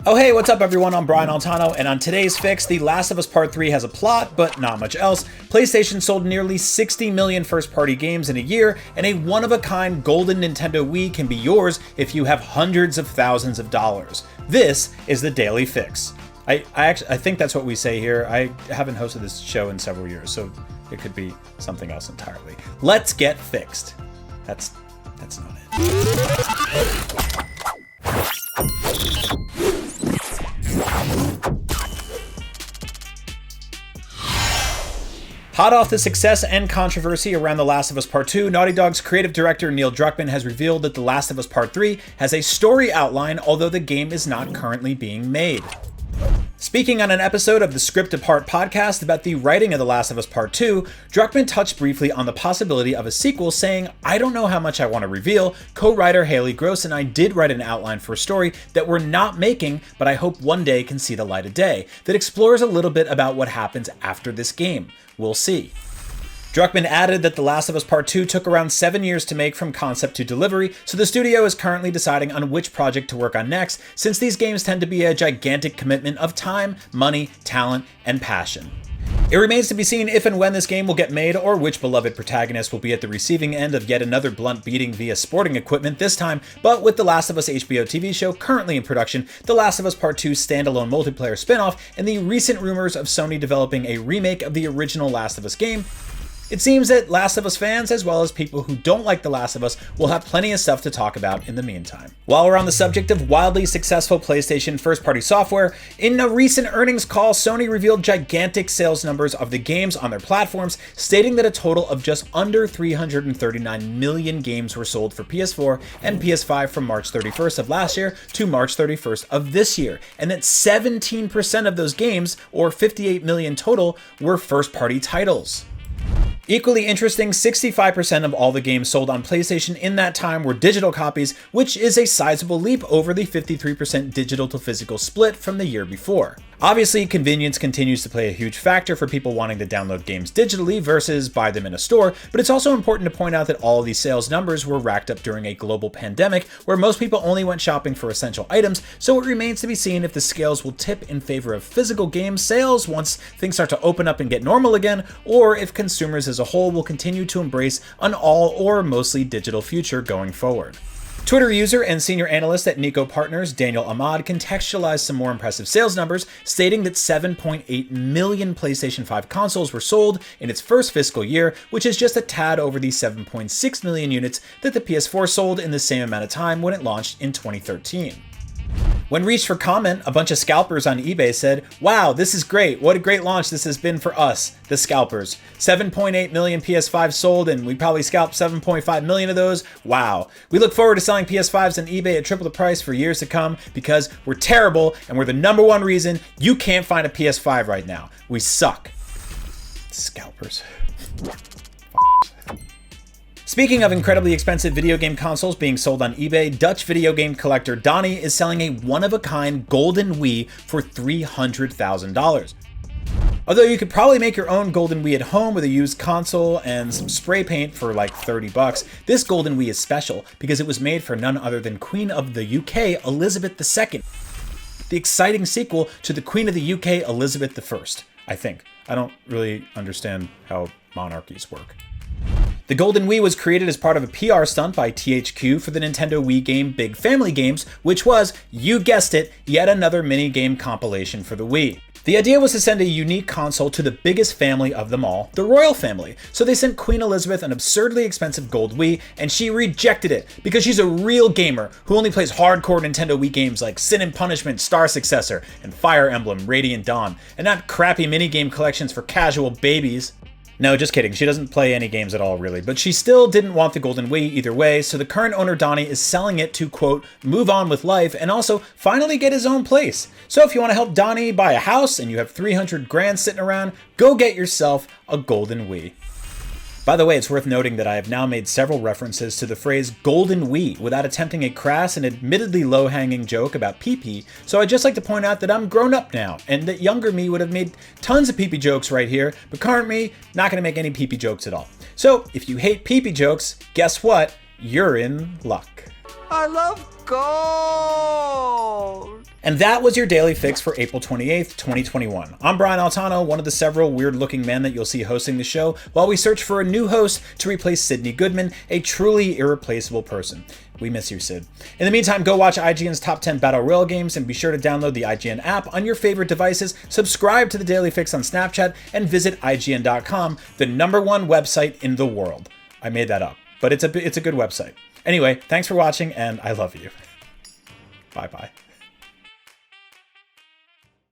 Oh hey, what's up everyone? I'm Brian Altano, and on today's fix, The Last of Us Part 3 has a plot, but not much else. PlayStation sold nearly 60 million first-party games in a year, and a one-of-a-kind golden Nintendo Wii can be yours if you have hundreds of thousands of dollars. This is the Daily Fix. I think that's what we say here. I haven't hosted this show in several years, so it could be something else entirely. Let's get fixed. That's not it. Hot off the success and controversy around The Last of Us Part 2, Naughty Dog's creative director Neil Druckmann has revealed that The Last of Us Part 3 has a story outline, although the game is not currently being made. Speaking on an episode of the Script Apart podcast about the writing of The Last of Us Part 2, Druckmann touched briefly on the possibility of a sequel, saying, "I don't know how much I want to reveal. Co-writer Haley Gross and I did write an outline for a story that we're not making, but I hope one day can see the light of day, that explores a little bit about what happens after this game. We'll see." Druckmann added that The Last of Us Part 2 took around 7 years to make from concept to delivery, so the studio is currently deciding on which project to work on next, since these games tend to be a gigantic commitment of time, money, talent, and passion. It remains to be seen if and when this game will get made, or which beloved protagonist will be at the receiving end of yet another blunt beating via sporting equipment this time, but with The Last of Us HBO TV show currently in production, The Last of Us Part 2 standalone multiplayer spin-off, and the recent rumors of Sony developing a remake of the original Last of Us game, it seems that Last of Us fans, as well as people who don't like The Last of Us, will have plenty of stuff to talk about in the meantime. While we're on the subject of wildly successful PlayStation first-party software, in a recent earnings call, Sony revealed gigantic sales numbers of the games on their platforms, stating that a total of just under 339 million games were sold for PS4 and PS5 from March 31st of last year to March 31st of this year, and that 17% of those games, or 58 million total, were first-party titles. Equally interesting, 65% of all the games sold on PlayStation in that time were digital copies, which is a sizable leap over the 53% digital to physical split from the year before. Obviously, convenience continues to play a huge factor for people wanting to download games digitally versus buy them in a store, but it's also important to point out that all of these sales numbers were racked up during a global pandemic where most people only went shopping for essential items, so it remains to be seen if the scales will tip in favor of physical game sales once things start to open up and get normal again, or if consumers as a whole will continue to embrace an all or mostly digital future going forward. Twitter user and senior analyst at Nico Partners, Daniel Ahmad, contextualized some more impressive sales numbers, stating that 7.8 million PlayStation 5 consoles were sold in its first fiscal year, which is just a tad over the 7.6 million units that the PS4 sold in the same amount of time when it launched in 2013. When reached for comment, a bunch of scalpers on eBay said, "Wow, this is great. What a great launch this has been for us, the scalpers. 7.8 million PS5 sold, and we probably scalped 7.5 million of those. Wow. We look forward to selling PS5s on eBay at triple the price for years to come because we're terrible and we're the number one reason you can't find a PS5 right now. We suck." Scalpers. Speaking of incredibly expensive video game consoles being sold on eBay, Dutch video game collector Donnie is selling a one-of-a-kind golden Wii for $300,000. Although you could probably make your own golden Wii at home with a used console and some spray paint for like $30, this golden Wii is special because it was made for none other than Queen of the UK, Elizabeth II. The exciting sequel to the Queen of the UK, Elizabeth I, I think. I don't really understand how monarchies work. The Golden Wii was created as part of a PR stunt by THQ for the Nintendo Wii game Big Family Games, which was, you guessed it, yet another mini-game compilation for the Wii. The idea was to send a unique console to the biggest family of them all, the royal family. So they sent Queen Elizabeth an absurdly expensive gold Wii, and she rejected it because she's a real gamer who only plays hardcore Nintendo Wii games like Sin and Punishment, Star Successor, and Fire Emblem, Radiant Dawn, and not crappy minigame collections for casual babies. No, just kidding. She doesn't play any games at all, really. But she still didn't want the Golden Wii either way, so the current owner, Donnie, is selling it to, quote, move on with life and also finally get his own place. So if you want to help Donnie buy a house and you have 300 grand sitting around, go get yourself a Golden Wii. By the way, it's worth noting that I have now made several references to the phrase Golden Wii without attempting a crass and admittedly low-hanging joke about pee-pee, so I'd just like to point out that I'm grown up now, and that younger me would have made tons of pee-pee jokes right here, but current me, not gonna make any pee-pee jokes at all. So, if you hate pee-pee jokes, guess what? You're in luck. I love gold! And that was your Daily Fix for April 28th, 2021. I'm Brian Altano, one of the several weird-looking men that you'll see hosting the show, while we search for a new host to replace Sydney Goodman, a truly irreplaceable person. We miss you, Sid. In the meantime, go watch IGN's Top 10 Battle Royale games, and be sure to download the IGN app on your favorite devices, subscribe to the Daily Fix on Snapchat, and visit IGN.com, the #1 website in the world. I made that up, but it's a good website. Anyway, thanks for watching, and I love you. Bye-bye.